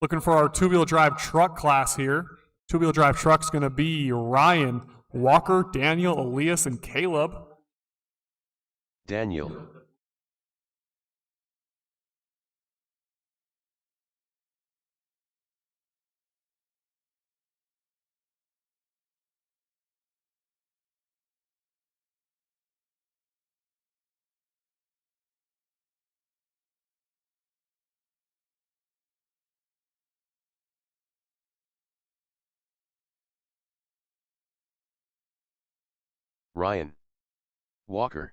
Looking for our two-wheel drive truck class here. Two-wheel drive truck's going to be Ryan, Walker, Daniel, Elias, and Caleb. Daniel. Ryan. Walker.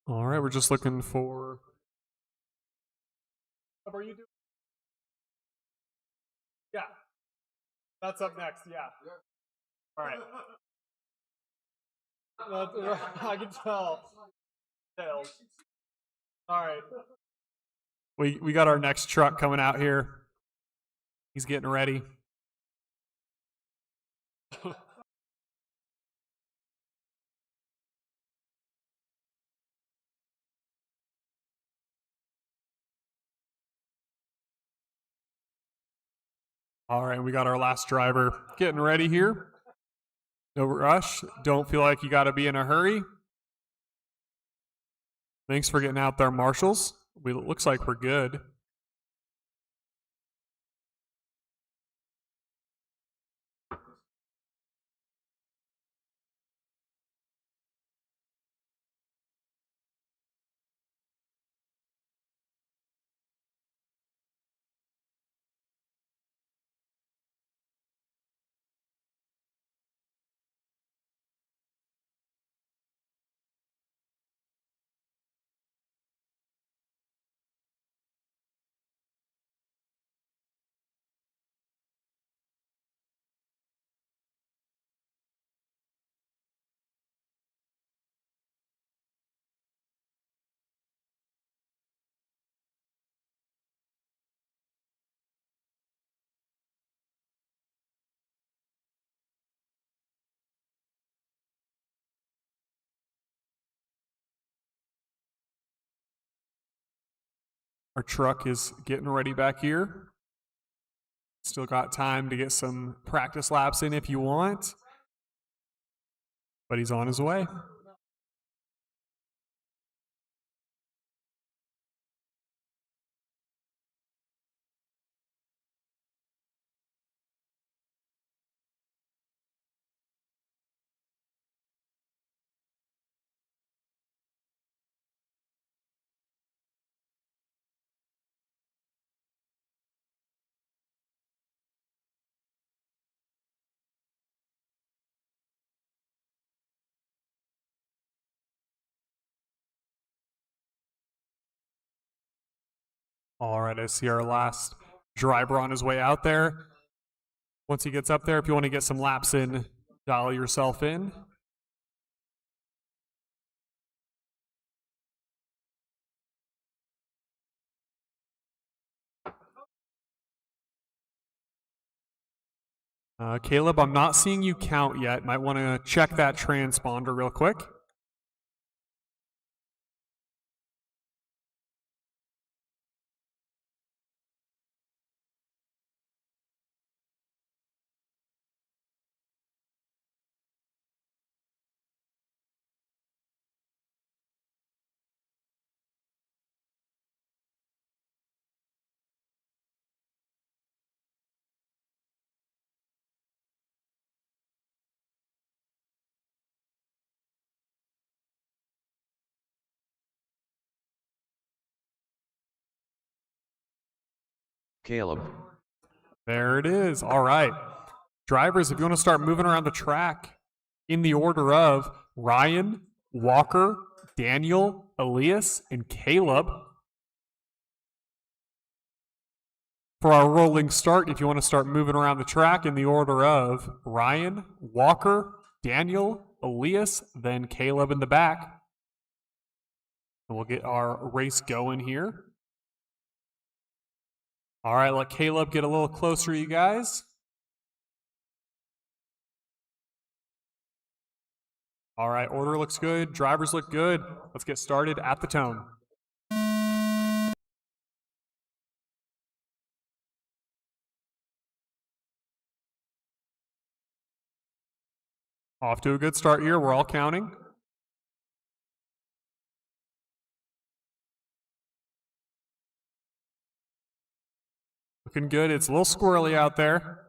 All right, we're just looking for. What are you doing? Yeah. That's up next, yeah. All right. I can tell. All right. We got our next truck coming out here. He's getting ready. All right, we got our last driver getting ready here. No rush. Don't feel like you got to be in a hurry. Thanks for getting out there, marshals. It looks like we're good. Our truck is getting ready back here. Still got time to get some practice laps in if you want. But he's on his way. All right, I see our last driver on his way out there. Once he gets up there, if you want to get some laps in, dial yourself in. Caleb, I'm not seeing you count yet. Might want to check that transponder real quick. Caleb. There it is. All right. Drivers, if you want to start moving around the track in the order of Ryan, Walker, Daniel, Elias, and Caleb. For our rolling start, if you want to start moving around the track in the order of Ryan, Walker, Daniel, Elias, then Caleb in the back. And we'll get our race going here. All right, let Caleb get a little closer, you guys. All right, order looks good. Drivers look good. Let's get started at the tone. Off to a good start here. We're all counting. Looking good. It's a little squirrely out there.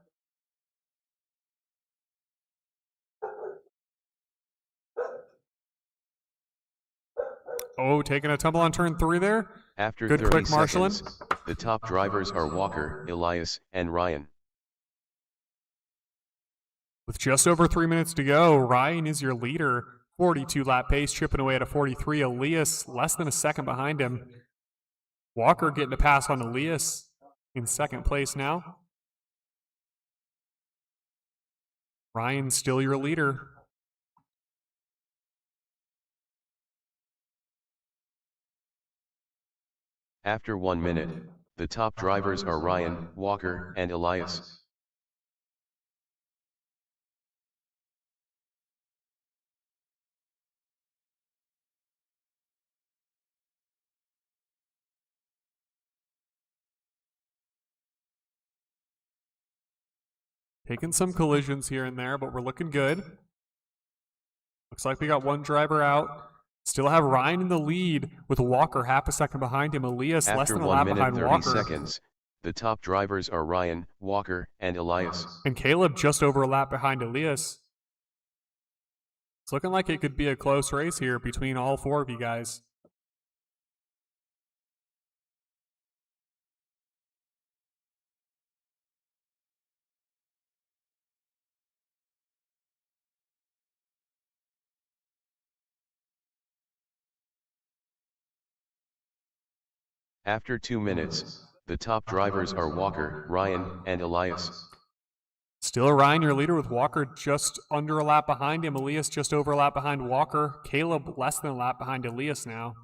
Oh, taking a tumble on turn 3 there. After Good 30 quick marshalling. seconds, the top drivers are Walker, Elias, and Ryan. With just over 3 minutes to go, Ryan is your leader. 42 lap pace, chipping away at a 43. Elias less than a second behind him. Walker getting a pass on Elias in second place now. Ryan still your leader. After 1 minute, the top drivers are Ryan, Walker, and Elias. Taking some collisions here and there, but we're looking good. Looks like we got one driver out. Still have Ryan in the lead with Walker half a second behind him. Elias less After than a 1 lap minute behind 30 Walker. seconds, the top drivers are Ryan, Walker, and Elias. And Caleb just over a lap behind Elias. It's looking like it could be a close race here between all 4 of you guys. After 2 minutes, the top drivers are Walker, Ryan, and Elias. Still Ryan, your leader, with Walker just under a lap behind him. Elias just over a lap behind Walker. Caleb less than a lap behind Elias now.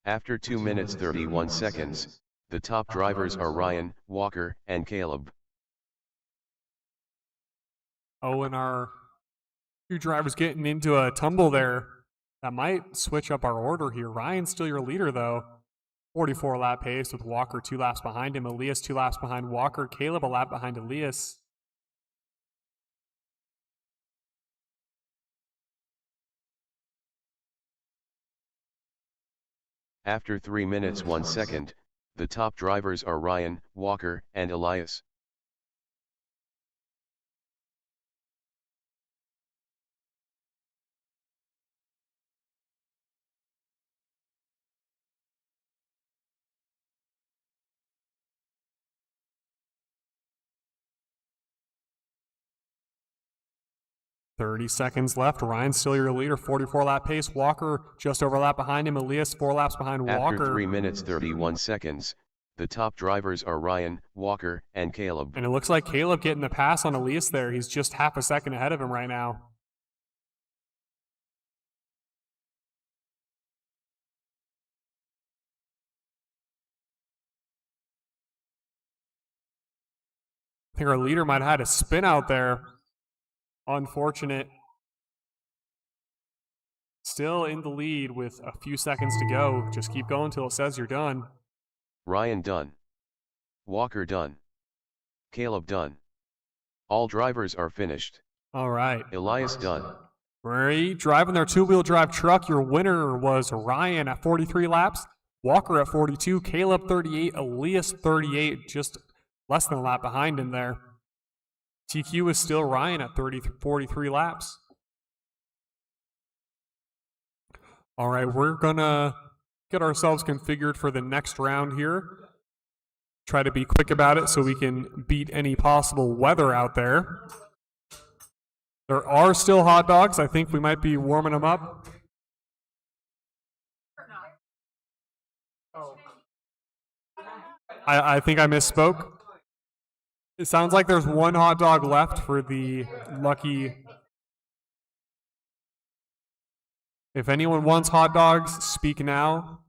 After 2 minutes 31 seconds, the top drivers are Ryan, Walker, and Caleb. Oh, and our 2 drivers getting into a tumble there. That might switch up our order here. Ryan's still your leader, though. 44 lap pace with Walker 2 laps behind him. Elias 2 laps behind Walker. Caleb a lap behind Elias. After 3 minutes 1 second, the top drivers are Ryan, Walker, and Elias. .30 seconds left. Ryan's still your leader. 44 lap pace. Walker just over a lap behind him. Elias 4 laps behind Walker. After 3 minutes 31 seconds, the top drivers are Ryan, Walker, and Caleb. And it looks like Caleb getting the pass on Elias there. He's just half a second ahead of him right now. I think our leader might have had a spin out there. Unfortunate. Still in the lead with a few seconds to go. Just keep going until it says you're done. Ryan done. Walker done. Caleb done. All drivers are finished. All right. Elias done. Right, driving their 2-wheel drive truck. Your winner was Ryan at 43 laps. Walker at 42. Caleb 38. Elias 38. Just less than a lap behind him there. TQ is still Ryan at 43 laps. All right, we're going to get ourselves configured for the next round here. Try to be quick about it so we can beat any possible weather out there. There are still hot dogs. I think we might be warming them up. I think I misspoke. It sounds like there's one hot dog left for the lucky. If anyone wants hot dogs, speak now.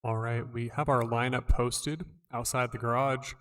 All right, we have our lineup posted outside the garage.